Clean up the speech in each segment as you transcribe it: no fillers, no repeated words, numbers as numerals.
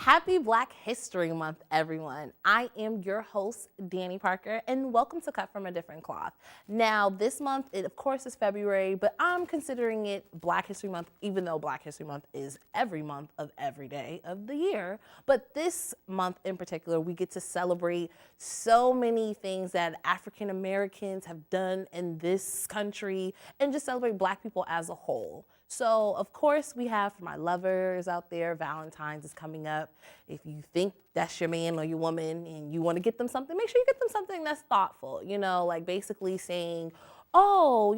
Happy Black History Month, everyone. I am your host, Danni Parker, and welcome to Cut from a Different Cloth. Now, this month, it of course is February, but I'm considering it Black History Month, even though Black History Month is every month of every day of the year. But this month in particular, we get to celebrate so many things that African Americans have done in this country and just celebrate Black people as a whole. So, of course, we have for my lovers out there, Valentine's is coming up. If you think that's your man or your woman and you want to get them something, make sure you get them something that's thoughtful, like basically saying, oh,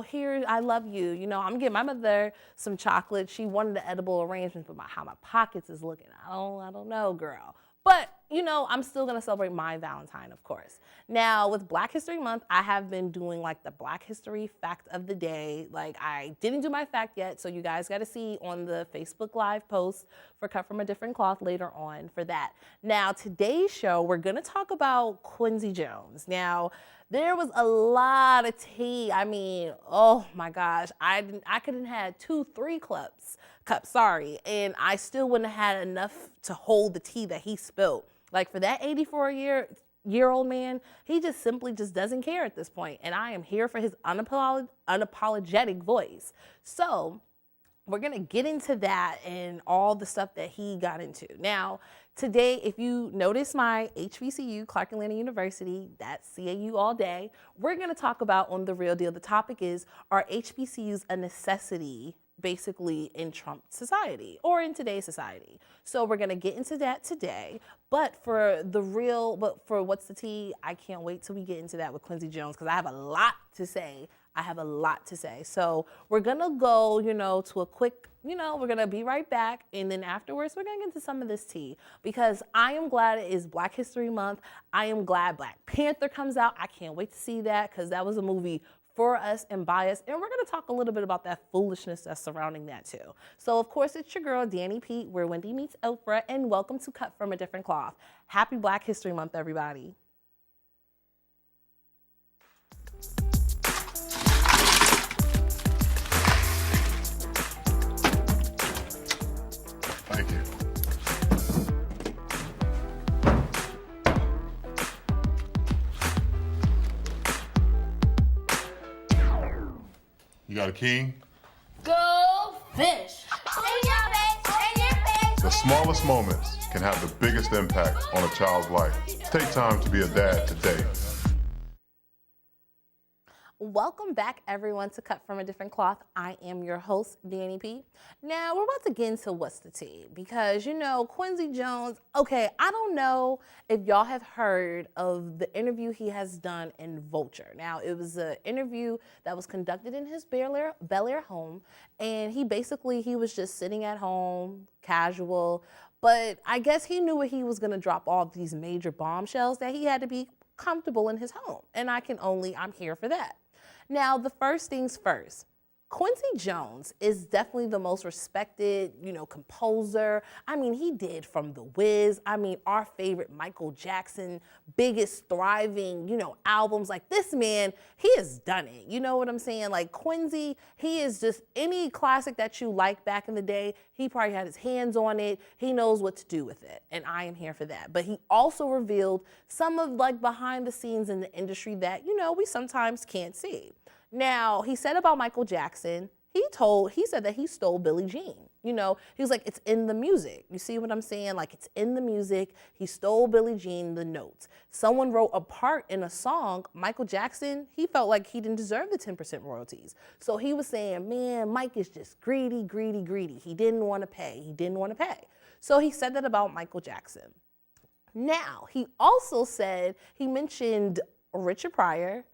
here, I love you. I'm getting my mother some chocolate. She wanted the edible arrangement, but how my pockets is looking, I don't know, girl. But, I'm still going to celebrate my Valentine, of course. Now, with Black History Month, I have been doing like the Black History fact of the day. Like, I didn't do my fact yet, so you guys got to see on the Facebook Live post for Cut from a Different Cloth later on for that. Now, today's show, we're going to talk about Quincy Jones. Now, there was a lot of tea. I mean, oh my gosh, I could have had 2-3 cups, and I still wouldn't have had enough to hold the tea that he spilled. Like, for that 84-year-old man, he just simply doesn't care at this point, and I am here for his unapologetic voice. So we're gonna get into that and all the stuff that he got into. Now, today, if you notice my HBCU, Clark Atlanta University, that's CAU all day, we're gonna talk about On the Real Deal. The topic is, are HBCUs a necessity basically in Trump society or in today's society? So we're gonna get into that today. But for what's the tea, I can't wait till we get into that with Quincy Jones, because I have a lot to say. So we're gonna go, to a quick, we're gonna be right back. And then afterwards, we're gonna get into some of this tea, because I am glad it is Black History Month. I am glad Black Panther comes out. I can't wait to see that, because that was a movie for us and by us. And we're gonna talk a little bit about that foolishness that's surrounding that too. So of course, it's your girl, Danni P, where Wendy meets Oprah, and welcome to Cut from a Different Cloth. Happy Black History Month, everybody. Thank you. You got a king? Go fish! The smallest moments can have the biggest impact on a child's life. Take time to be a dad today. Welcome back, everyone, to Cut from a Different Cloth. I am your host, Danni P. Now, we're about to get into what's the tea, because, Quincy Jones, okay, I don't know if y'all have heard of the interview he has done in Vulture. Now, it was an interview that was conducted in his Bel Air home, and he was just sitting at home, casual, but I guess he knew he was going to drop all these major bombshells that he had to be comfortable in his home, and I'm here for that. Now, the first things first, Quincy Jones is definitely the most respected, composer. I mean, he did From the Wiz. I mean, our favorite Michael Jackson, biggest thriving, albums. Like, this man, he has done it. You know what I'm saying? Like, Quincy, he is just any classic that you like back in the day, he probably had his hands on it. He knows what to do with it, and I am here for that. But he also revealed some of, behind the scenes in the industry that, we sometimes can't see. Now, he said about Michael Jackson, he said that he stole Billie Jean. He was like, it's in the music. You see what I'm saying? Like, it's in the music. He stole Billie Jean, the notes. Someone wrote a part in a song. Michael Jackson, he felt like he didn't deserve the 10% royalties. So he was saying, man, Mike is just greedy, greedy, greedy. He didn't want to pay. So he said that about Michael Jackson. Now, he also said, he mentioned Richard Pryor,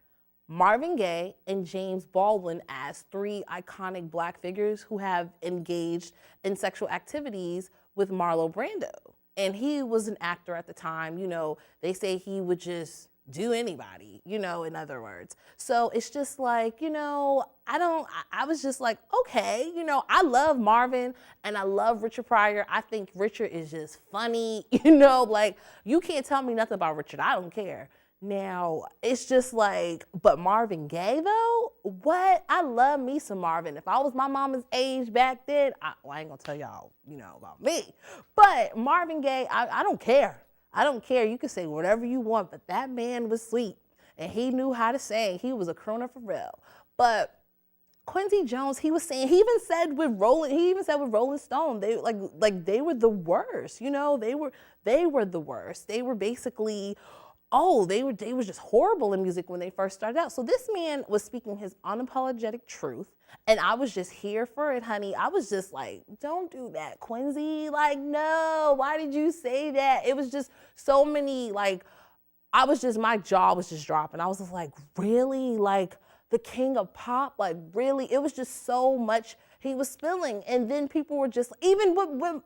Marvin Gaye, and James Baldwin as 3 iconic Black figures who have engaged in sexual activities with Marlon Brando. And he was an actor at the time. They say he would just do anybody, in other words. So it's just like, I was just like, okay, I love Marvin and I love Richard Pryor. I think Richard is just funny, like, you can't tell me nothing about Richard. I don't care. Now, it's just like, but Marvin Gaye though? What? I love me some Marvin. If I was my mama's age back then, I ain't gonna tell y'all, about me. But Marvin Gaye, I don't care. I don't care. You can say whatever you want, but that man was sweet. And he knew how to sing. He was a crooner for real. But Quincy Jones, he even said with Rolling Stone, they they were the worst. They were the worst. They were basically, they were just horrible in music when they first started out. So this man was speaking his unapologetic truth, and I was just here for it, honey. I was just like, don't do that, Quincy. Like, no, why did you say that? It was just so many, my jaw was just dropping. I was just like, really? Like, the king of pop, like really, it was just so much he was spilling. And then people were just, even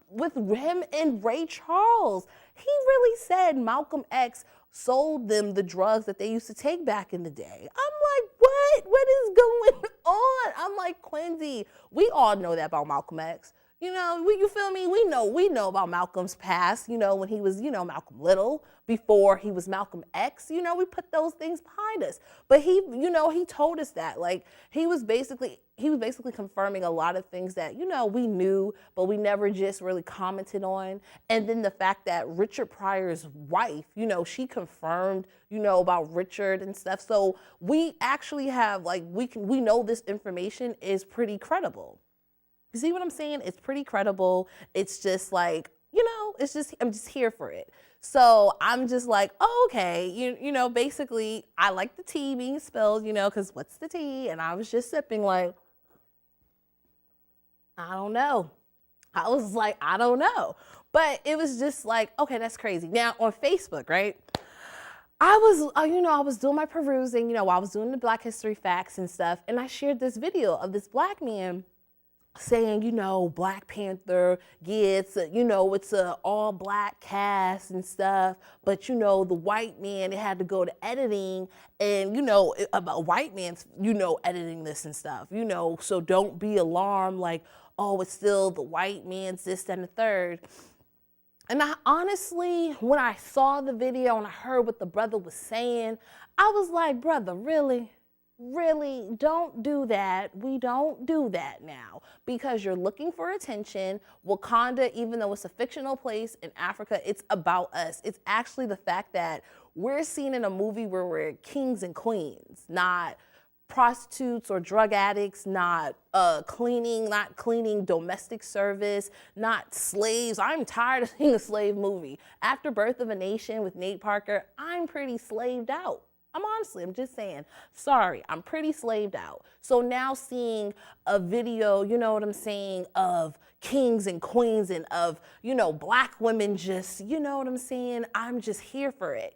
with him and Ray Charles, he really said Malcolm X sold them the drugs that they used to take back in the day. I'm like, what? What is going on? I'm like, Quincy, we all know that about Malcolm X. You feel me? We know about Malcolm's past, when he was, Malcolm Little, before he was Malcolm X, we put those things behind us. But he told us that, like, he was basically confirming a lot of things that, we knew, but we never just really commented on. And then the fact that Richard Pryor's wife, she confirmed, about Richard and stuff. So we actually have, we know this information is pretty credible. You see what I'm saying? It's pretty credible. It's just like, I'm just here for it. So I'm just like, oh, okay, basically I like the tea being spilled, because what's the tea? And I was just sipping like, I don't know. I was like, I don't know. But it was just like, okay, that's crazy. Now on Facebook, right? I was doing my perusing, while I was doing the Black History Facts and stuff. And I shared this video of this black man saying, Black Panther gets, it's a all black cast and stuff, but the white man, it had to go to editing, and about white man's, editing this and stuff, so don't be alarmed, like, oh, it's still the white man's this and the third. And I honestly, when I saw the video and I heard what the brother was saying, I was like, brother, really? Really, don't do that. We don't do that now, because you're looking for attention. Wakanda, even though it's a fictional place in Africa, it's about us. It's actually the fact that we're seen in a movie where we're kings and queens, not prostitutes or drug addicts, not cleaning domestic service, not slaves. I'm tired of seeing a slave movie. After Birth of a Nation with Nate Parker, I'm pretty slaved out. I'm just saying, sorry, I'm pretty slaved out. So now seeing a video, of kings and queens and of, black women just, I'm just here for it.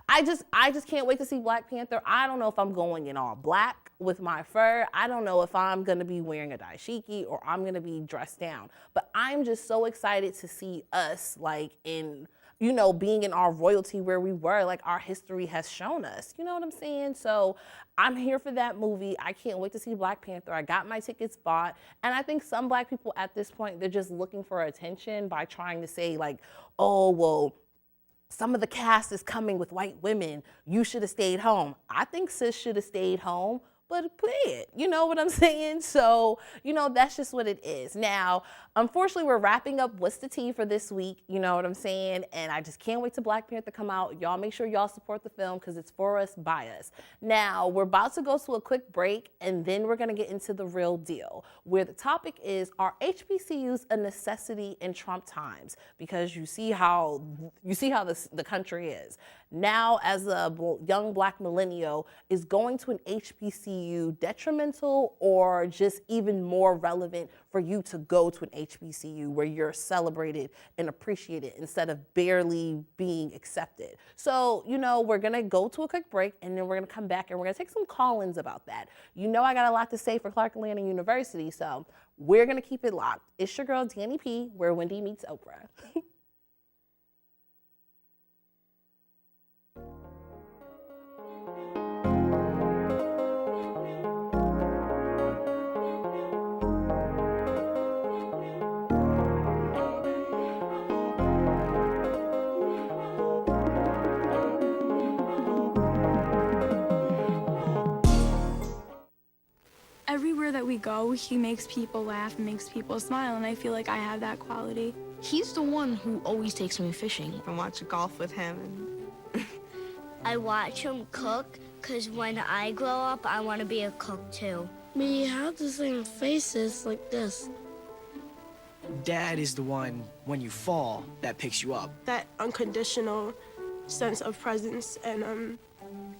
I just can't wait to see Black Panther. I don't know if I'm going in all black with my fur. I don't know if I'm gonna be wearing a dashiki or I'm gonna be dressed down. But I'm just so excited to see us being in our royalty where we were, like our history has shown us. You know what I'm saying? So I'm here for that movie. I can't wait to see Black Panther. I got my tickets bought. And I think some black people at this point, they're just looking for attention by trying to say like, oh, well, some of the cast is coming with white women. You should have stayed home. I think sis should have stayed home, but play it. You know what I'm saying? So, that's just what it is. Now, unfortunately, we're wrapping up What's the Tea for this week. You know what I'm saying? And I just can't wait to Black Panther come out. Y'all make sure y'all support the film because it's for us, by us. Now, we're about to go to a quick break, and then we're going to get into the real deal, where the topic is, are HBCUs a necessity in Trump times? Because you see how the country is. Now, as a young black millennial, is going to an HBCU detrimental or just even more relevant for you to go to an HBCU where you're celebrated and appreciated instead of barely being accepted? So, we're going to go to a quick break, and then we're going to come back and we're going to take some call-ins about that. I got a lot to say for Clark Atlanta University, so we're going to keep it locked. It's your girl, Danny P, where Wendy meets Oprah. go, he makes people laugh and makes people smile, and I feel like I have that quality. He's the one who always takes me fishing. I watch golf with him. I watch him cook because when I grow up, I want to be a cook too. We have the same faces like this. Dad is the one, when you fall, that picks you up. That unconditional sense of presence and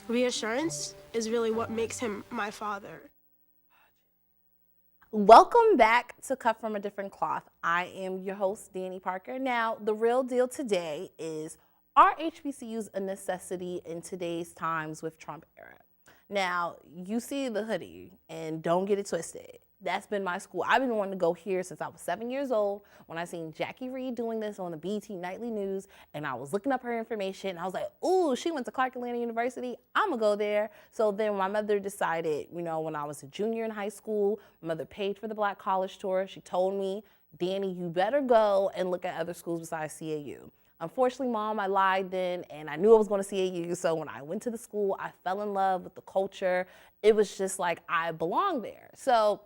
reassurance is really what makes him my father. Welcome back to Cut from a Different Cloth. I am your host, Danni Parker. Now, the real deal today is, are HBCUs a necessity in today's times with Trump era? Now, you see the hoodie, and don't get it twisted. That's been my school. I've been wanting to go here since I was 7 years old when I seen Jackie Reed doing this on the BET Nightly News, and I was looking up her information, and I was like, ooh, she went to Clark Atlanta University. I'm gonna go there. So then my mother decided, when I was a junior in high school, my mother paid for the Black College Tour. She told me, Danni, you better go and look at other schools besides CAU. Unfortunately, Mom, I lied then, and I knew I was going to CAU, so when I went to the school, I fell in love with the culture. It was just like I belonged there. So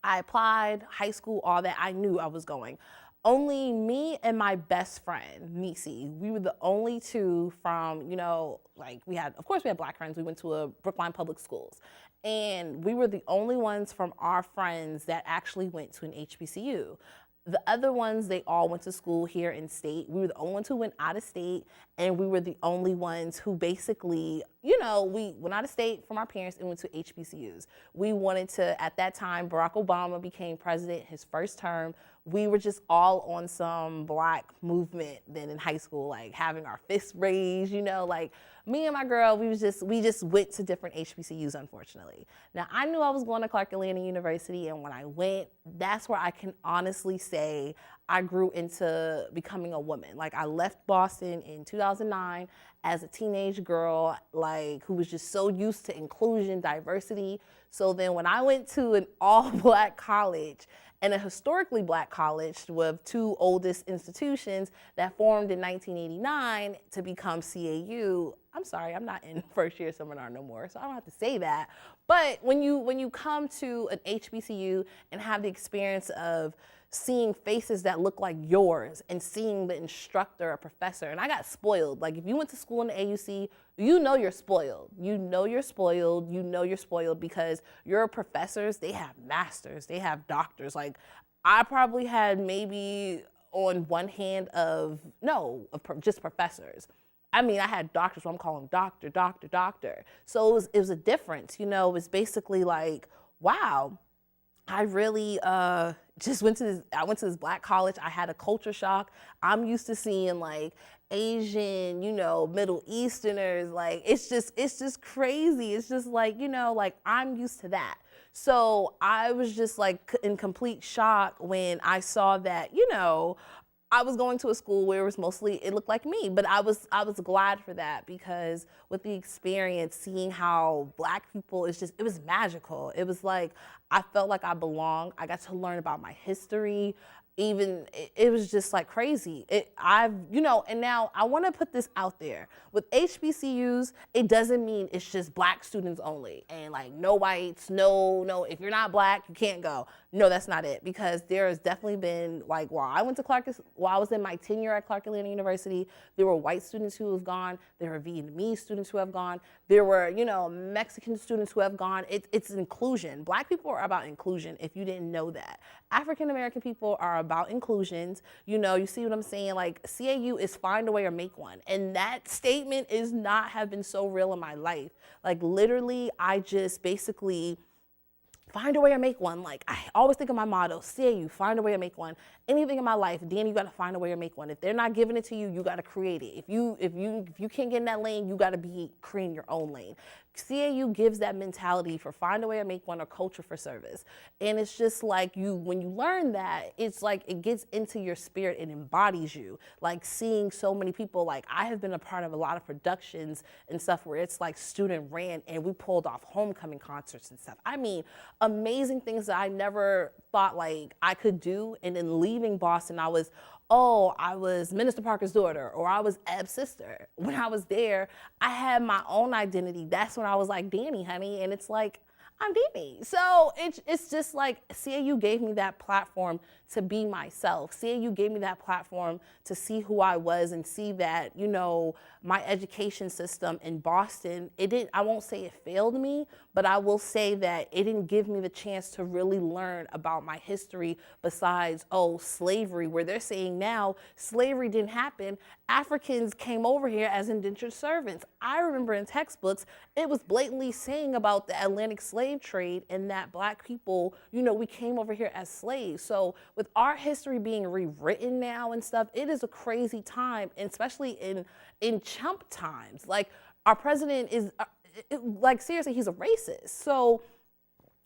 I applied, high school, all that. I knew I was going. Only me and my best friend, Nisi, we were the only two from, we had black friends. We went to a Brookline Public Schools. And we were the only ones from our friends that actually went to an HBCU. The other ones, they all went to school here in state. We were the only ones who went out of state, and we were the only ones who basically, we went out of state from our parents and went to HBCUs. We wanted to, at that time, Barack Obama became president, his first term. We were just all on some black movement then in high school, like having our fists raised, me and my girl, we just went to different HBCUs, unfortunately. Now, I knew I was going to Clark Atlanta University, and when I went, that's where I can honestly say I grew into becoming a woman. Like, I left Boston in 2009 as a teenage girl, who was just so used to inclusion, diversity. So then when I went to an all-black college, and a historically black college with two oldest institutions that formed in 1989 to become CAU. I'm sorry, I'm not in first year seminar no more, so I don't have to say that. But when you come to an HBCU and have the experience of seeing faces that look like yours and seeing the instructor or professor, and I got spoiled. Like, if you went to school in the AUC, you're spoiled. You're spoiled because your professors, they have masters, they have doctors. Like, I probably had maybe on one hand just professors. I mean, I had doctors, so I'm calling doctor. So it was a difference, it was basically like, wow, I really just went to this black college. I had a culture shock. I'm used to seeing Asian, Middle Easterners. It's just crazy. It's just I'm used to that. So I was just in complete shock when I saw that, I was going to a school where it looked like me, but I was glad for that, because with the experience, seeing how black people, it was magical. It was I felt like I belonged. I got to learn about my history. It was just crazy. And now I want to put this out there. With HBCUs, it doesn't mean it's just black students only and no whites, no, if you're not black, you can't go. No, that's not it, because there has definitely been, while I was in my tenure at Clark Atlanta University, there were white students who have gone, there were Vietnamese students who have gone, there were, Mexican students who have gone. It's inclusion. Black people are about inclusion, if you didn't know that. African American people are about inclusions. You see what I'm saying? CAU is find a way or make one. And that statement is not have been so real in my life. Literally, I just basically find a way or make one. I always think of my motto, CAU, find a way or make one. Anything in my life, Danny, you gotta find a way or make one. If they're not giving it to you, you gotta create it. If you can't get in that lane, you gotta be creating your own lane. CAU gives that mentality for find a way or make one, or culture for service. And it's just when you learn that, it's it gets into your spirit and embodies you. Seeing so many people, I have been a part of a lot of productions and stuff where it's student ran, and we pulled off homecoming concerts and stuff. I mean, amazing things that I never thought I could do. And then leaving Boston, I was Minister Parker's daughter, or I was Eb's sister. When I was there, I had my own identity. That's when I was Danny, honey. And it's I'm Danni. So it's just like CAU gave me that platform to be myself. CAU gave me that platform to see who I was and see that, you know, my education system in Boston, I won't say it failed me, but I will say that it didn't give me the chance to really learn about my history besides, slavery, where they're saying now slavery didn't happen. Africans came over here as indentured servants. I remember in textbooks, it was blatantly saying about the Atlantic slave trade and that black people, you know, we came over here as slaves. So with our history being rewritten now and stuff, it is a crazy time, and especially in chump times. Like, our president is, like, seriously, he's a racist. So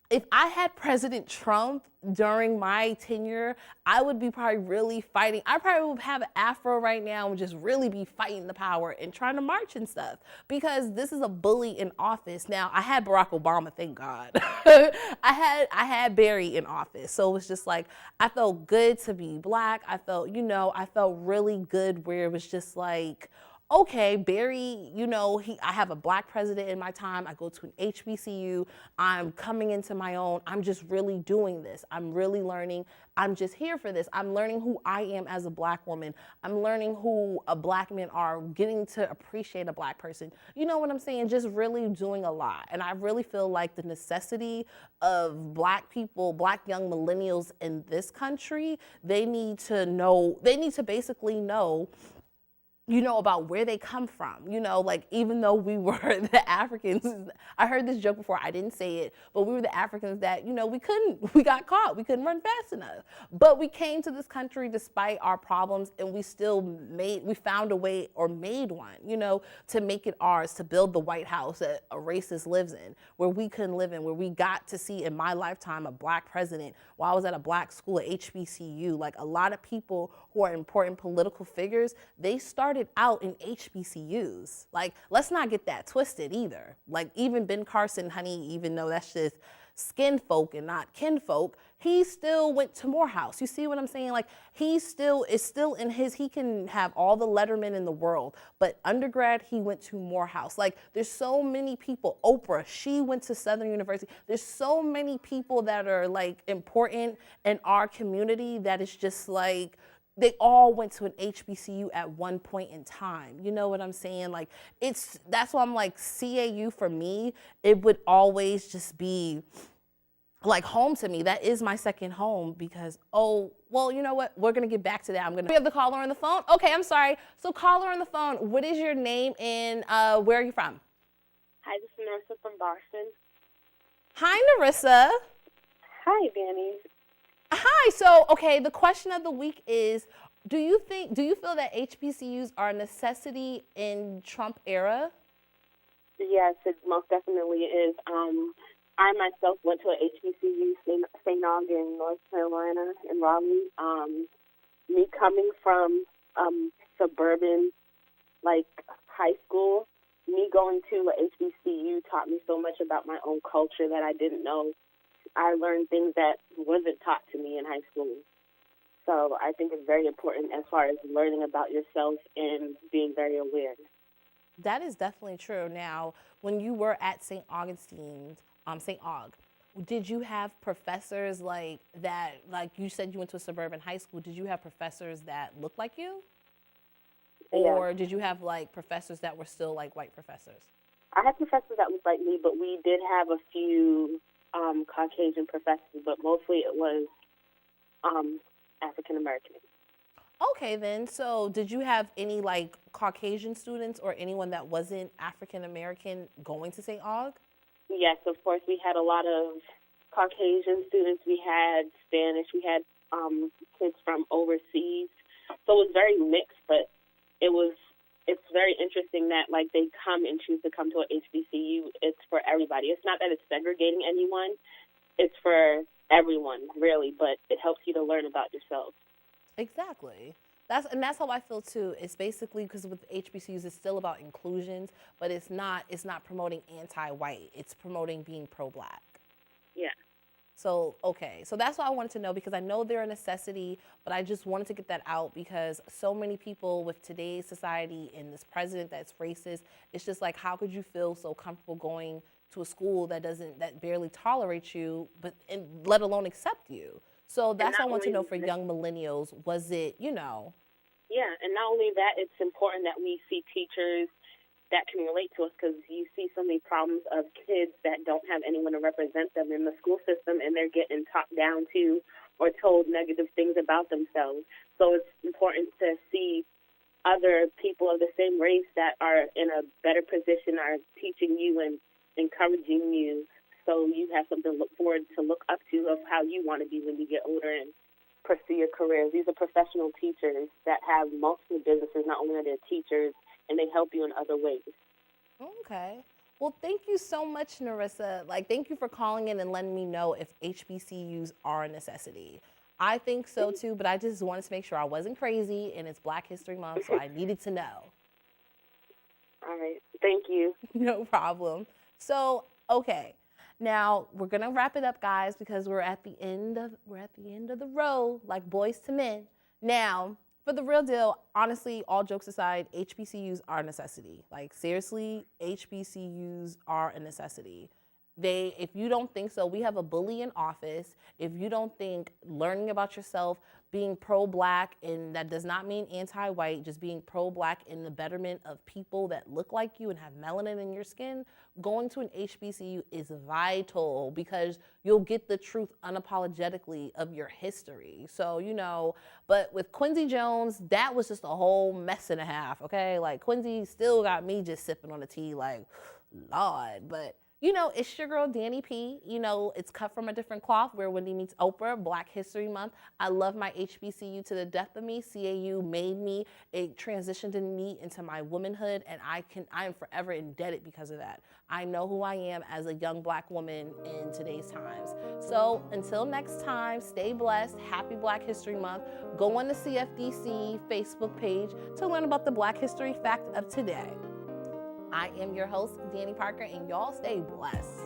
if I had President Trump during my tenure, I would be probably really fighting. I probably would have an afro right now and just really be fighting the power and trying to march and stuff, because this is a bully in office. Now, I had Barack Obama, thank God. I had Barry in office. So it was just like, I felt good to be black. I felt really good where it was just like, okay, Barry, you know, I have a black president in my time. I go to an HBCU. I'm coming into my own. I'm just really doing this. I'm really learning. I'm just here for this. I'm learning who I am as a black woman. I'm learning who black men are, getting to appreciate a black person. You know what I'm saying? Just really doing a lot. And I really feel like the necessity of black people, black young millennials in this country, they need to basically know, you know, about where they come from. You know, like, even though we were the Africans, I heard this joke before, I didn't say it, but we were the Africans that, you know, we got caught, we couldn't run fast enough. But we came to this country despite our problems, and we found a way, or made one, you know, to make it ours, to build the White House that a racist lives in, where we couldn't live in, where we got to see in my lifetime a black president while I was at a black school at HBCU. Like, a lot of people who are important political figures, they started out in HBCUs. Like, let's not get that twisted either. Like, even Ben Carson, honey, even though that's just skin folk and not kinfolk, he still went to Morehouse. You see what I'm saying? Like, he can have all the lettermen in the world, but undergrad, he went to Morehouse. Like, there's so many people. Oprah, she went to Southern University. There's so many people that are, like, important in our community that is just like, they all went to an HBCU at one point in time. You know what I'm saying? Like, that's why I'm like, CAU for me, it would always just be like home to me. That is my second home, because, well, you know what? We're gonna get back to that. We have the caller on the phone. Okay, I'm sorry. So, caller on the phone, what is your name and where are you from? Hi, this is Narissa from Boston. Hi, Narissa. Hi, Danni. Hi. So, okay, the question of the week is, do you feel that HBCUs are a necessity in Trump era? Yes, it most definitely is. I myself went to an HBCU, St. Aug in North Carolina, in Raleigh. Me coming from suburban, like, high school, me going to a HBCU taught me so much about my own culture that I didn't know. I learned things that wasn't taught to me in high school. So I think it's very important as far as learning about yourself and being very aware. That is definitely true. Now, when you were at St. Augustine's, St. Aug, did you have professors like that, like you said you went to a suburban high school, did you have professors that looked like you? Or did you have, like, professors that were still, like, white professors? I had professors that looked like me, but we did have a few Caucasian professors, but mostly it was African American. Okay, then. So did you have any, like, Caucasian students or anyone that wasn't African American going to St. Aug? Yes, of course. We had a lot of Caucasian students. We had Spanish. We had kids from overseas. So it was very mixed, but it's very interesting that, like, they come and choose to come to an HBCU. It's for everybody. It's not that it's segregating anyone. It's for everyone, really, but it helps you to learn about yourself. Exactly. That's how I feel too. It's basically because with HBCUs, it's still about inclusions, but it's not promoting anti-white. It's promoting being pro-black. Yeah. So, okay. So that's what I wanted to know, because I know they're a necessity, but I just wanted to get that out because so many people with today's society and this president that's racist, it's just like, how could you feel so comfortable going to a school that barely tolerates you, and let alone accept you. So that's what I want to know for young millennials. Was it, Yeah, and not only that, it's important that we see teachers that can relate to us, because you see so many problems of kids that don't have anyone to represent them in the school system, and they're getting talked down to or told negative things about themselves. So it's important to see other people of the same race that are in a better position are teaching you and encouraging you, so you have something to look up to of how you want to be when you get older and pursue your careers. These are professional teachers that have multiple businesses. Not only are they teachers, and they help you in other ways. Okay. Well, thank you so much, Narissa. Thank you for calling in and letting me know if HBCUs are a necessity. I think so too, but I just wanted to make sure I wasn't crazy, and it's Black History Month, so I needed to know. All right. Thank you. No problem. So, okay. Now, we're going to wrap it up, guys, because we're at the end of the road, like Boys to Men. Now, for the real deal, honestly, all jokes aside, HBCUs are a necessity. Seriously, HBCUs are a necessity. If you don't think so, we have a bully in office. If you don't think learning about yourself, being pro-Black, and that does not mean anti-white, just being pro-Black in the betterment of people that look like you and have melanin in your skin, going to an HBCU is vital, because you'll get the truth unapologetically of your history. So, but with Quincy Jones, that was just a whole mess and a half, okay? Quincy still got me just sipping on the tea Lord, but it's your girl, Danny P. It's cut from a different cloth, where Wendy meets Oprah, Black History Month. I love my HBCU to the death of me. CAU made me. It transitioned me into my womanhood, and I am forever indebted because of that. I know who I am as a young Black woman in today's times. So until next time, stay blessed. Happy Black History Month. Go on the CFDC Facebook page to learn about the Black History fact of today. I am your host, Danni Parker, and y'all stay blessed.